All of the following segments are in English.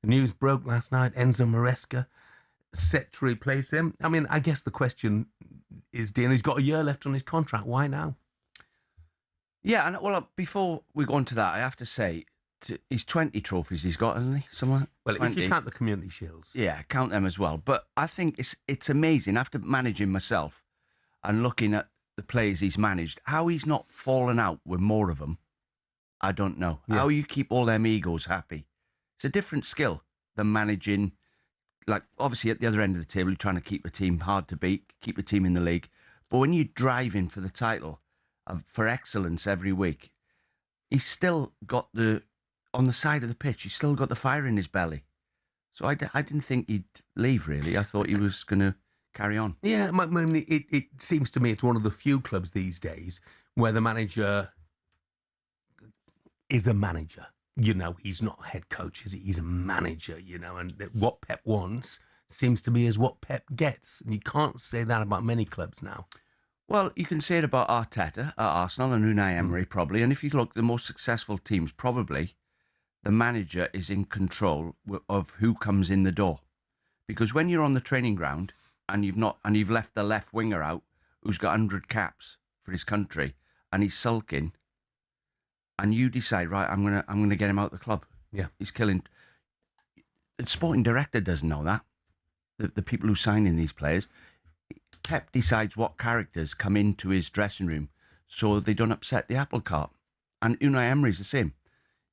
The news broke last night. Enzo Maresca set to replace him. I mean, I guess the question is, Dean, he's got a year left on his contract. Why now? Yeah, and well, before we go on to that, I have to say, he's 20 trophies he's got, hasn't he? Somewhere. Well, 20. if you count the Community Shields. Yeah, count them as well. But I think it's amazing, after managing myself and looking at the players he's managed, how he's not fallen out with more of them. I don't know. Yeah. How you keep all them egos happy. It's a different skill than managing, like, obviously at the other end of the table, you're trying to keep the team hard to beat, keep the team in the league. But when you're driving for the title, for excellence every week, he's still got on the side of the pitch, he's still got the fire in his belly. So I didn't think he'd leave, really. I thought he was going to carry on. Yeah, it seems to me it's one of the few clubs these days where the manager is a manager. You know, he's not a head coach, is he? He's a manager, you know, and what Pep wants seems to be is what Pep gets. And you can't say that about many clubs now. Well, you can say it about Arteta at Arsenal and Unai Emery probably. And if you look, the most successful teams, probably the manager is in control of who comes in the door. Because when you're on the training ground and you've left the left winger out who's got 100 caps for his country and he's sulking, and you decide, right, I'm gonna get him out of the club. Yeah, he's killing. The sporting director doesn't know that. The people who sign in these players, Pep decides what characters come into his dressing room so they don't upset the apple cart. And Unai Emery's the same.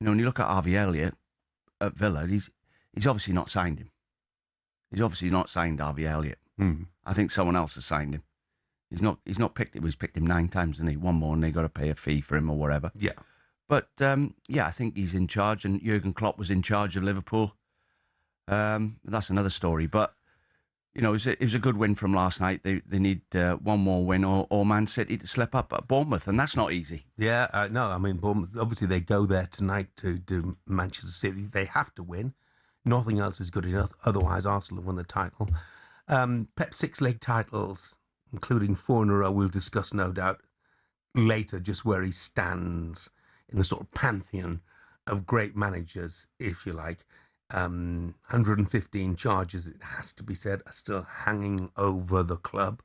You know, when you look at Harvey Elliott at Villa, he's obviously not signed him. He's obviously not signed Harvey Elliott. I think someone else has signed him. He's not picked him. He's picked him 9 times, and he one more, and they got to pay a fee for him or whatever. Yeah. But, I think he's in charge, and Jurgen Klopp was in charge of Liverpool. That's another story. But, you know, it was a good win from last night. They need one more win or Man City to slip up at Bournemouth, and that's not easy. Yeah, no, I mean, Bournemouth, obviously they go there tonight to do Manchester City. They have to win. Nothing else is good enough. Otherwise, Arsenal have won the title. Pep's 6 league titles, including 4 in a row, we'll discuss, no doubt, later, just where he stands in the sort of pantheon of great managers, if you like. 115 charges, it has to be said, are still hanging over the club.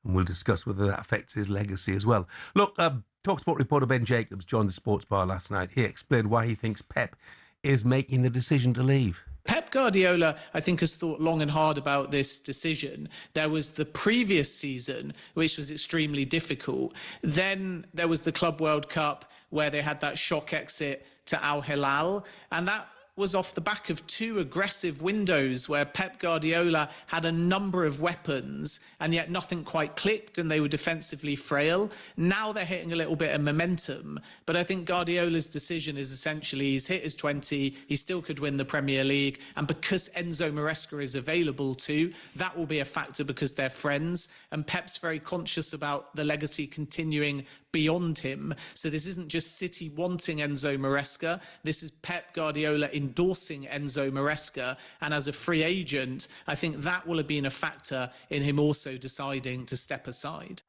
And we'll discuss whether that affects his legacy as well. Look, talkSPORT reporter Ben Jacobs joined the sports bar last night. He explained why he thinks Pep is making the decision to leave. Pep Guardiola, I think, has thought long and hard about this decision. There was the previous season, which was extremely difficult. Then there was the Club World Cup, where they had that shock exit to Al Hilal, and that was off the back of 2 aggressive windows where Pep Guardiola had a number of weapons and yet nothing quite clicked and they were defensively frail. Now they're hitting a little bit of momentum, but I think Guardiola's decision is essentially he's hit his 20, he still could win the Premier League, and because Enzo Maresca is available too, that will be a factor because they're friends, and Pep's very conscious about the legacy continuing beyond him. So this isn't just City wanting Enzo Maresca, this is Pep Guardiola endorsing Enzo Maresca, and as a free agent, I think that will have been a factor in him also deciding to step aside.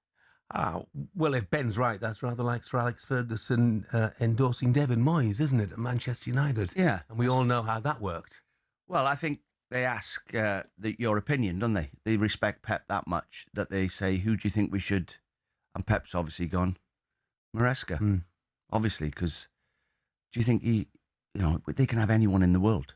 Well, if Ben's right, that's rather like Sir Alex Ferguson endorsing David Moyes, isn't it, at Manchester United? Yeah. And we all know how that worked. Well, I think they ask your opinion, don't they? They respect Pep that much that they say, who do you think we should... And Pep's obviously gone, Maresca, obviously, because do you think they can have anyone in the world,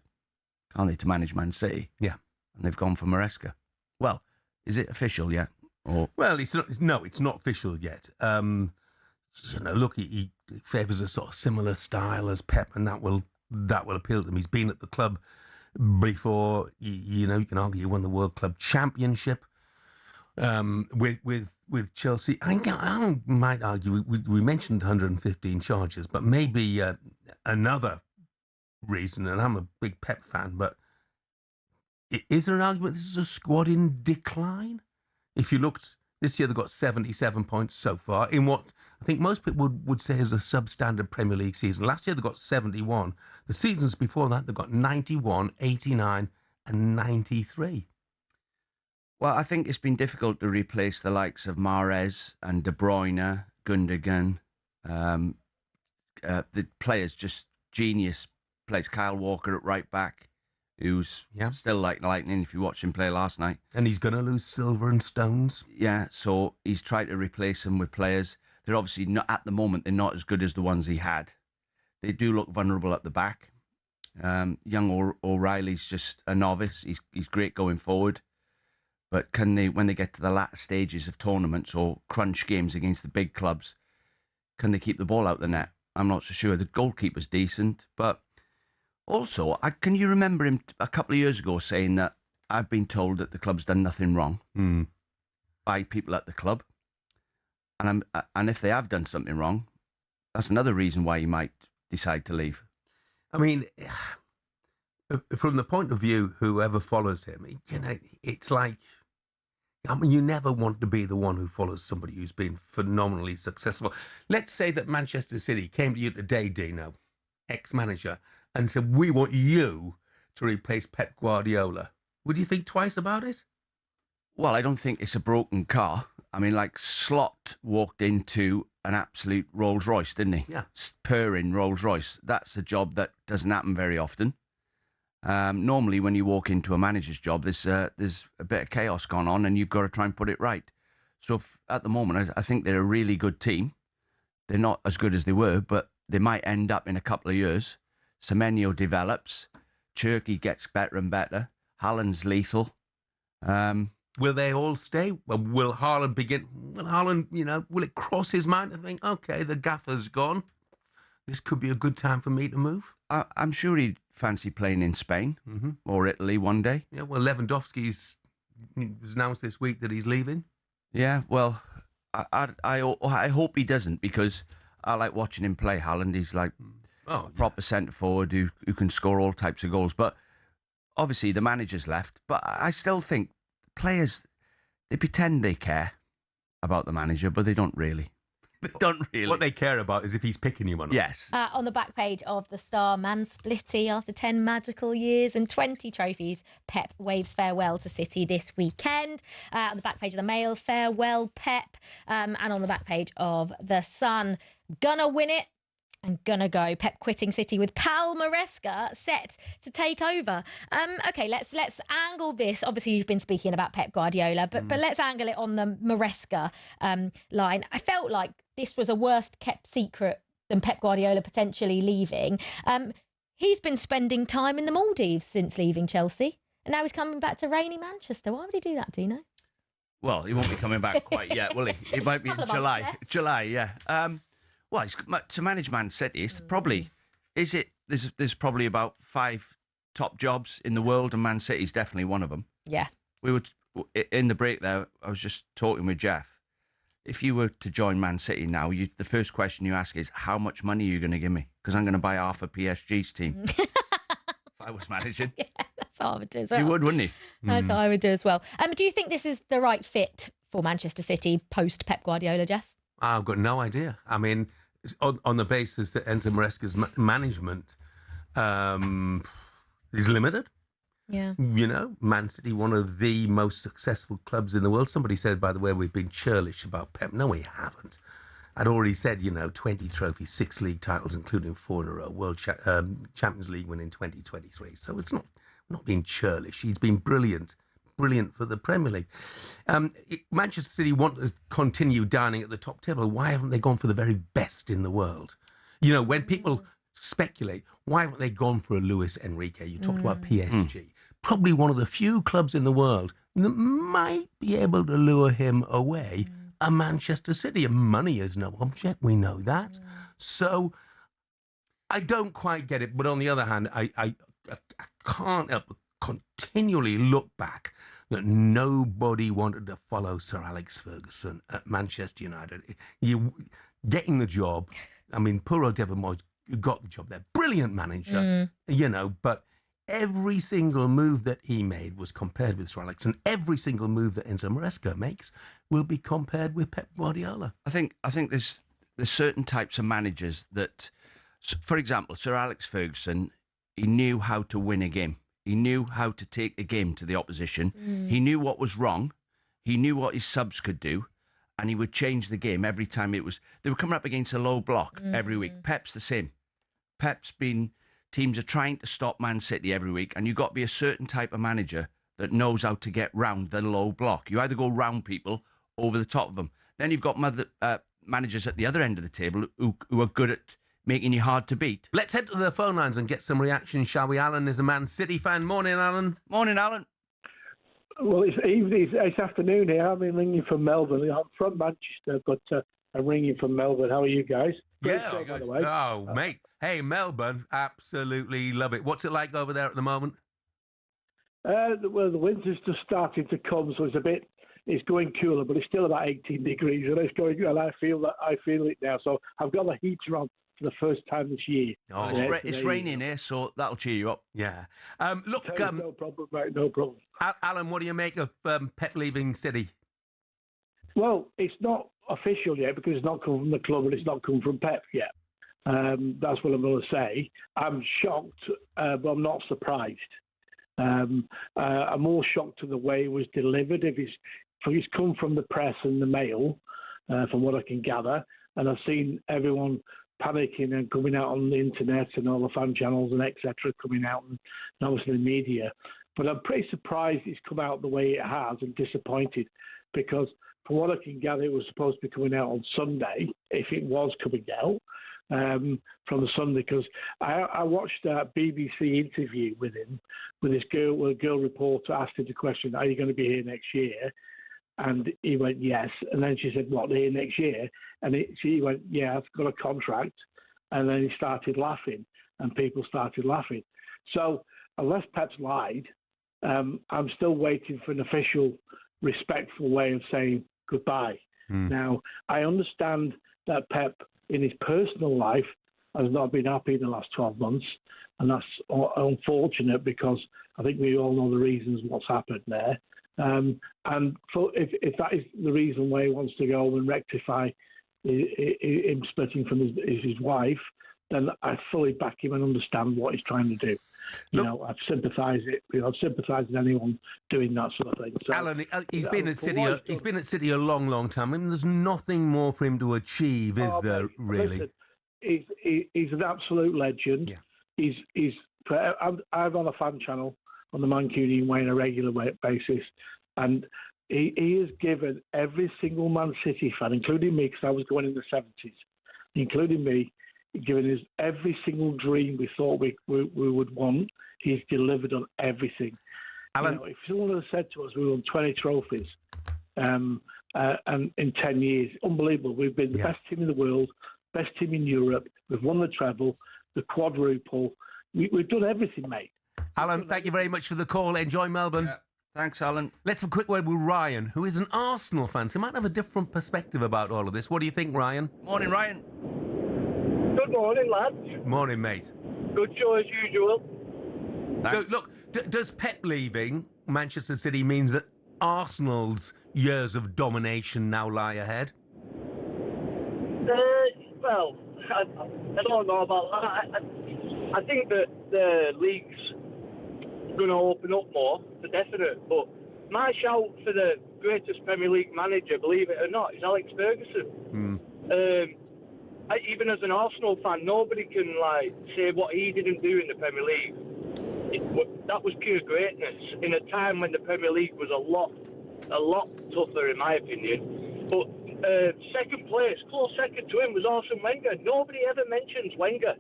can't they, to manage Man City? Yeah. And they've gone for Maresca. Well, is it official yet? Or... Well, it's not official yet. Look, he favours a sort of similar style as Pep, and that will appeal to him. He's been at the club before. You can argue he won the World Club Championship with Chelsea. I might argue we mentioned 115 charges, but maybe another reason, and I'm a big Pep fan, but is there an argument this is a squad in decline? If you looked, this year they've got 77 points so far in what I think most people would say is a substandard Premier League season. Last year they got 71. The seasons before that they've got 91, 89 and 93. Well, I think it's been difficult to replace the likes of Mahrez and De Bruyne, Gundogan. The players, just genius players. Kyle Walker at right back, who's still like lightning if you watch him play last night. And he's going to lose silver and stones. Yeah, so he's tried to replace him with players. They're obviously not, at the moment, they're not as good as the ones he had. They do look vulnerable at the back. Young O'Reilly's just a novice. He's great going forward. But can they, when they get to the latter stages of tournaments or crunch games against the big clubs, can they keep the ball out the net? I'm not so sure. The goalkeeper's decent, but also, can you remember him a couple of years ago saying that I've been told that the club's done nothing wrong by people at the club, and if they have done something wrong, that's another reason why he might decide to leave. I mean, from the point of view, whoever follows him, it's like, I mean, you never want to be the one who follows somebody who's been phenomenally successful. Let's say that Manchester City came to you today, Dino, ex-manager, and said, we want you to replace Pep Guardiola. Would you think twice about it? Well, I don't think it's a broken car. I mean, like Slot walked into an absolute Rolls Royce, didn't he? Yeah. Purring Rolls Royce. That's a job that doesn't happen very often. Normally, when you walk into a manager's job, there's a bit of chaos going on, and you've got to try and put it right. So at the moment, I think they're a really good team. They're not as good as they were, but they might end up in a couple of years. Semenyo develops. Cherky gets better and better. Haaland's lethal. Will they all stay? Well, will Haaland begin? Will Haaland, will it cross his mind to think, okay, the gaffer's gone. This could be a good time for me to move? I'm sure he'd fancy playing in Spain or Italy one day. Yeah, well, Lewandowski's announced this week that he's leaving. Yeah, well, I hope he doesn't, because I like watching him play. Haaland, he's like a proper centre forward who can score all types of goals. But obviously the manager's left. But I still think players, they pretend they care about the manager, but they don't really. They don't really. What they care about is if he's picking you or not. Yes. On the back page of the Star, Man Splitty, after 10 magical years and 20 trophies, Pep waves farewell to City this weekend. On the back page of the Mail, farewell Pep. And on the back page of the Sun, gonna win it and gonna go. Pep quitting City with Pal Maresca set to take over. Okay, let's angle this. Obviously, you've been speaking about Pep Guardiola, but let's angle it on the Maresca line. I felt like this was a worse kept secret than Pep Guardiola potentially leaving. He's been spending time in the Maldives since leaving Chelsea, and now he's coming back to rainy Manchester. Why would he do that, Dino? Well, he won't be coming back quite yet, will he? It might be in July. July, yeah. Well, to manage Man City, it's probably, there's probably about 5 top jobs in the world, and Man City's definitely one of them. Yeah. We were, in the break there, I was just talking with Jeff. If you were to join Man City now, the first question you ask is, how much money are you going to give me? Because I'm going to buy half of PSG's team. If I was managing. Yeah, that's what I would do as well. You would, wouldn't you? That's what I would do as well. Do you think this is the right fit for Manchester City post Pep Guardiola, Jeff? I've got no idea. I mean, on the basis that Enzo Maresca's management is limited. Yeah. Man City, one of the most successful clubs in the world. Somebody said, by the way, we've been churlish about Pep. No, we haven't. I'd already said, 20 trophies, 6 league titles, including 4 in a row, Champions League win in 2023. So it's not being churlish. He's been brilliant for the Premier League. Manchester City want to continue dining at the top table. Why haven't they gone for the very best in the world? When people speculate, why haven't they gone for a Luis Enrique? You talked about PSG. Probably one of the few clubs in the world that might be able to lure him away. A Manchester City. And money is no object. We know that. So I don't quite get it. But on the other hand, I can't help but continually look back that nobody wanted to follow Sir Alex Ferguson at Manchester United. You getting the job. I mean, poor old Devon Moyes got the job there. Brilliant manager, but every single move that he made was compared with Sir Alex, and every single move that Enzo Maresca makes will be compared with Pep Guardiola. I think there's certain types of managers that, for example, Sir Alex Ferguson, he knew how to win a game. He knew how to take a game to the opposition. He knew what was wrong. He knew what his subs could do. And he would change the game every time they were coming up against a low block every week. Pep's the same. Pep's been teams are trying to stop Man City every week, and you've got to be a certain type of manager that knows how to get round the low block. You either go round people, over the top of them. Then you've got managers at the other end of the table who are good at making you hard to beat. Let's head to the phone lines and get some reaction, shall we? Alan is a Man City fan. Morning, Alan. Morning, Alan. Well, it's evening. It's afternoon here. I'm ringing from Melbourne. I'm from Manchester, but I'm ringing from Melbourne. How are you guys? Great Yeah. show, by the way. Oh, mate. Hey, Melbourne. Absolutely love it. What's it like over there at the moment? Well, the winter's just starting to come, so it's going cooler, but it's still about 18 degrees, and it's going. And I feel it now. So I've got the heater on for the first time this year. Oh, it's raining here, so that'll cheer you up. Yeah. Look, no problem, mate. No problem. Alan, what do you make of Pep leaving City? Well, it's not official yet because it's not come from the club and it's not come from Pep yet. That's what I'm going to say. I'm shocked, but I'm not surprised. I'm more shocked to the way it was delivered. If it's come from the press and the Mail, from what I can gather, and I've seen everyone panicking and coming out on the internet and all the fan channels and etc. coming out, and obviously the media. But I'm pretty surprised it's come out the way it has, and disappointed, because from what I can gather, it was supposed to be coming out on Sunday, if it was coming out. From the Sunday, because I watched a BBC interview with him, with this girl, where a girl reporter asked him the question, "Are you going to be here next year?" And he went, "Yes." And then she said, "What, here next year?" And he went, "Yeah, I've got a contract." And then he started laughing, and people started laughing. So unless Pep's lied, I'm still waiting for an official, respectful way of saying goodbye. Now, I understand that Pep, in his personal life, has not been happy the last 12 months. And that's unfortunate, because I think we all know the reasons what's happened there. And if that is the reason why he wants to go and rectify him splitting from his wife, then I fully back him and understand what he's trying to do. I've sympathised with anyone doing that sort of thing. So, Alan, he's been at City. He's been at City a long, long time. I mean, there's nothing more for him to achieve, is there? Mate, Really? Listen, he's an absolute legend. Yeah. I'm on a fan channel on the Mancunian way on a regular basis, and he has given every single Man City fan, including me, because I was going in the 70s, including me, given us every single dream we thought we would want. He's delivered on everything. Alan, if someone had said to us we won 20 trophies and in 10 years, unbelievable. We've been the best team in the world, best team in Europe. We've won the treble, the quadruple. We've done everything, mate. Alan, thank you very much for the call. Enjoy Melbourne. Yeah. Thanks, Alan. Let's have a quick word with Ryan, who is an Arsenal fan. So he might have a different perspective about all of this. What do you think, Ryan? Morning, Ryan. Good morning, lads. Morning, mate. Good show as usual. So, look, does Pep leaving Manchester City means that Arsenal's years of domination now lie ahead? Well, I don't know about that. I think that the league's going to open up more, for definite. But my shout for the greatest Premier League manager, believe it or not, is Alex Ferguson. Even as an Arsenal fan, nobody can say what he didn't do in the Premier League. That was pure greatness in a time when the Premier League was a lot tougher, in my opinion. But second place, close second to him, was Arsene Wenger. Nobody ever mentions Wenger.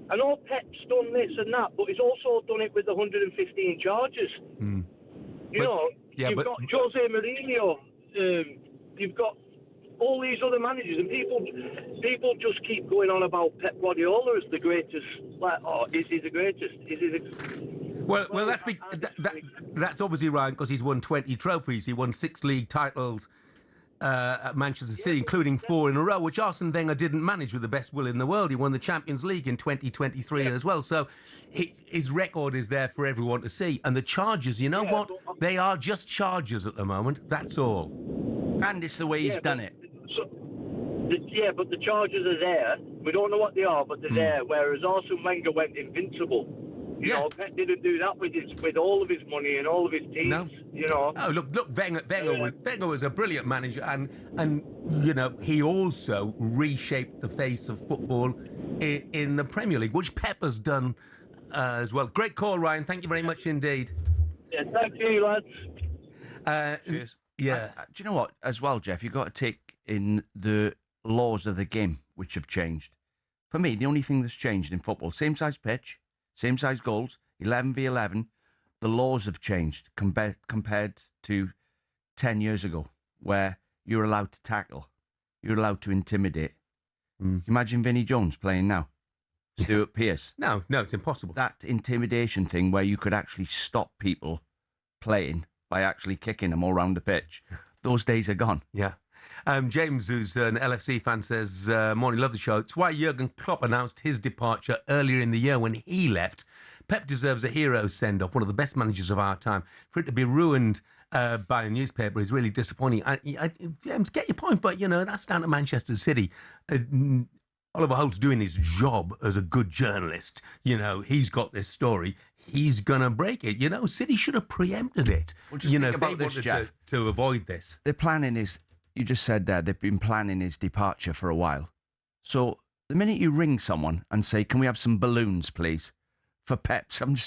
I know Pep's done this and that, but he's also done it with the 115 charges. You've got Jose Mourinho. You've got all these other managers, and people just keep going on about Pep Guardiola as the greatest. Is he the greatest? Well, that's obviously right, because he's won 20 trophies. He won 6 league titles at Manchester City, including 4 in a row, which Arsene Wenger didn't manage with the best will in the world. He won the Champions League in 2023 as well. So his record is there for everyone to see. And the charges, you know what? They are just charges at the moment. That's all. And it's the way he's done it. But the charges are there. We don't know what they are, but they're there. Whereas Arsene Wenger went invincible. You know, Pep didn't do that with all of his money and all of his teams. No. You know. Oh, look, Wenger was a brilliant manager, and you know, he also reshaped the face of football in the Premier League, which Pep has done as well. Great call, Ryan. Thank you very much indeed. Yeah, thank you, lads. Cheers. Yeah. Do you know what? As well, Jeff, you've got to take in the laws of the game, which have changed. For me, the only thing that's changed in football, same size pitch, same size goals, 11v11, the laws have changed compared to 10 years ago, where you're allowed to tackle, you're allowed to intimidate. Imagine Vinnie Jones playing now, Stuart Pearce. No, it's impossible. That intimidation thing where you could actually stop people playing by actually kicking them all around the pitch, those days are gone. Yeah. James, who's an LFC fan, says, morning, love the show. It's why Jurgen Klopp announced his departure earlier in the year when he left. Pep deserves a hero send-off, one of the best managers of our time. For it to be ruined by a newspaper is really disappointing. James, get your point, but, you know, that's down to Manchester City. Oliver Holt's doing his job as a good journalist. You know, he's got this story. He's going to break it. You know, City should have preempted it. Well, just think about this, Jeff. To avoid this. They're planning his, you just said there, they've been planning his departure for a while. So the minute you ring someone and say, can we have some balloons, please, for Pep's, I'm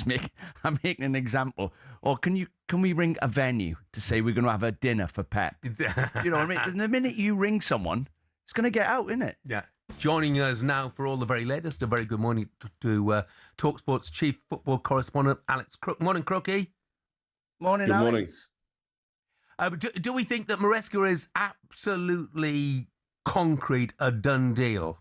making an example. Or can we ring a venue to say we're going to have a dinner for Pep? You know what I mean? And the minute you ring someone, it's going to get out, isn't it? Yeah. Joining us now for all the very latest, a very good morning to talkSPORT's chief football correspondent, Alex Crook. Morning, Crookie. Morning, Good Alex. morning. Do we think that Maresca is absolutely concrete, a done deal?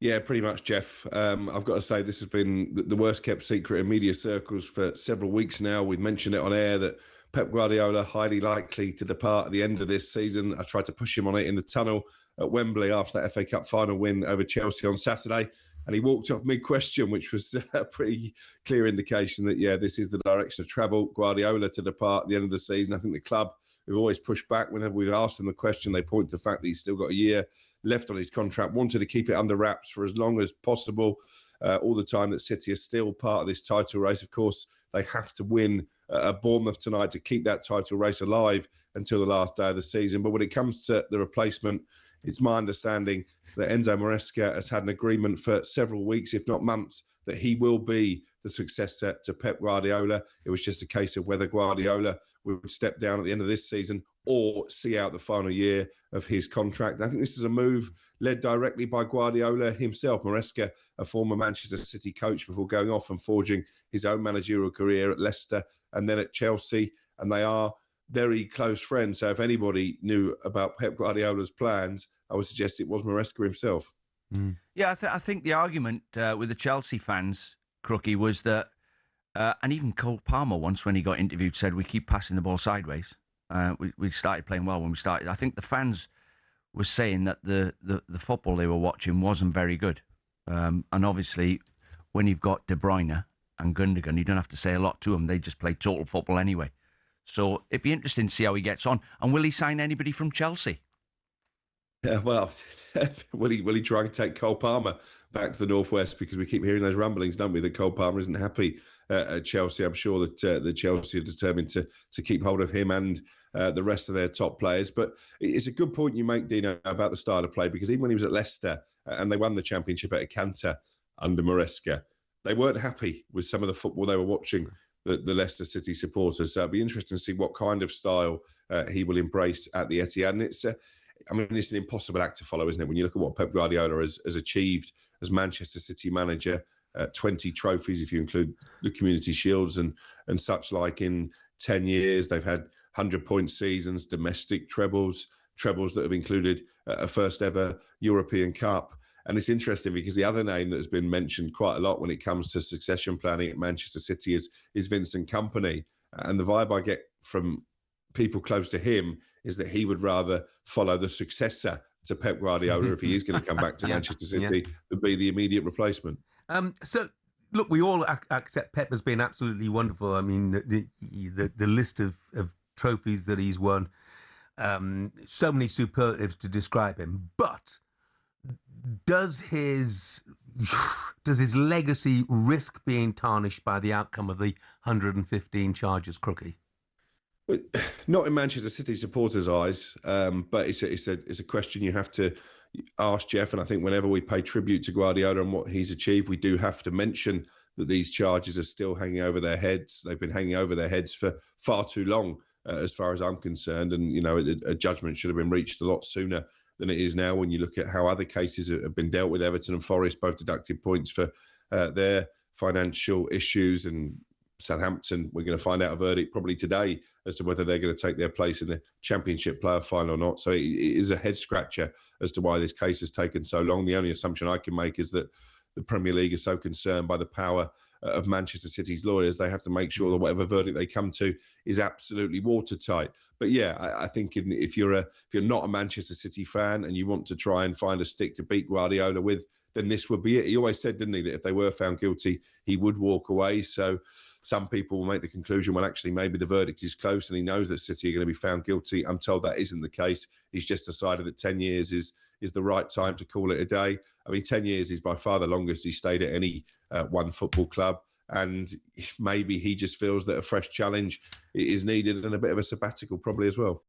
Yeah, pretty much, Jeff. I've got to say this has been the worst kept secret in media circles for several weeks now. We've mentioned it on air that Pep Guardiola highly likely to depart at the end of this season. I tried to push him on it in the tunnel at Wembley after that FA Cup final win over Chelsea on Saturday, and he walked off mid-question, which was a pretty clear indication that, yeah, this is the direction of travel. Guardiola to depart at the end of the season. I think the club, who've always pushed back whenever we've asked them the question, they point to the fact that he's still got a year left on his contract, wanted to keep it under wraps for as long as possible, all the time that City is still part of this title race. Of course, they have to win at Bournemouth tonight to keep that title race alive until the last day of the season. But when it comes to the replacement, it's my understanding that Enzo Maresca has had an agreement for several weeks, if not months, that he will be the successor to Pep Guardiola. It was just a case of whether Guardiola would step down at the end of this season or see out the final year of his contract. I think this is a move led directly by Guardiola himself. Maresca, a former Manchester City coach before going off and forging his own managerial career at Leicester and then at Chelsea, and they are very close friends. So if anybody knew about Pep Guardiola's plans, I would suggest it was Maresca himself. Yeah, I think the argument with the Chelsea fans, Crookie, was that, and even Cole Palmer once when he got interviewed said, we keep passing the ball sideways. We started playing well when we started. I think the fans were saying that the football they were watching wasn't very good. And obviously, when you've got De Bruyne and Gundogan, you don't have to say a lot to them. They just play total football anyway. So it'd be interesting to see how he gets on. And will he sign anybody from Chelsea? Yeah, well, will he try and take Cole Palmer back to the Northwest? Because we keep hearing those rumblings, don't we, that Cole Palmer isn't happy at Chelsea. I'm sure that the Chelsea are determined to keep hold of him and the rest of their top players. But it's a good point you make, Dino, about the style of play, because even when he was at Leicester and they won the championship at a canter under Maresca, they weren't happy with some of the football they were watching, the Leicester City supporters. So it'll be interesting to see what kind of style he will embrace at the Etihad. And it's an impossible act to follow, isn't it? When you look at what Pep Guardiola has achieved as Manchester City manager, 20 trophies if you include the Community Shields and such like in 10 years. They've had 100-point seasons, domestic trebles that have included a first ever European Cup. And it's interesting because the other name that has been mentioned quite a lot when it comes to succession planning at Manchester City is Vincent Kompany. And the vibe I get from people close to him is that he would rather follow the successor to Pep Guardiola if he is going to come back to Manchester City than be the immediate replacement. So, look, we all accept Pep has been absolutely wonderful. I mean, the list of trophies that he's won, so many superlatives to describe him. But does his does his legacy risk being tarnished by the outcome of the 115 charges, Crookie? Well, not in Manchester City supporters' eyes, but it's a question you have to ask, Jeff. And I think whenever we pay tribute to Guardiola and what he's achieved, we do have to mention that these charges are still hanging over their heads. They've been hanging over their heads for far too long, as far as I'm concerned. And, you know, a judgment should have been reached a lot sooner than it is now when you look at how other cases have been dealt with. Everton and Forest both deducted points for their financial issues, and Southampton, we're going to find out a verdict probably today as to whether they're going to take their place in the Championship playoff final or not. So it is a head scratcher as to why this case has taken so long. The only assumption I can make is that the Premier League is so concerned by the power of Manchester City's lawyers, they have to make sure that whatever verdict they come to is absolutely watertight. But yeah, I think if you're not a Manchester City fan and you want to try and find a stick to beat Guardiola with, then this would be it. He always said, didn't he, that if they were found guilty, he would walk away. So some people will make the conclusion, well, actually, maybe the verdict is close and he knows that City are going to be found guilty. I'm told that isn't the case. He's just decided that 10 years is the right time to call it a day. I mean, 10 years is by far the longest he stayed at any one football club. And maybe he just feels that a fresh challenge is needed and a bit of a sabbatical probably as well.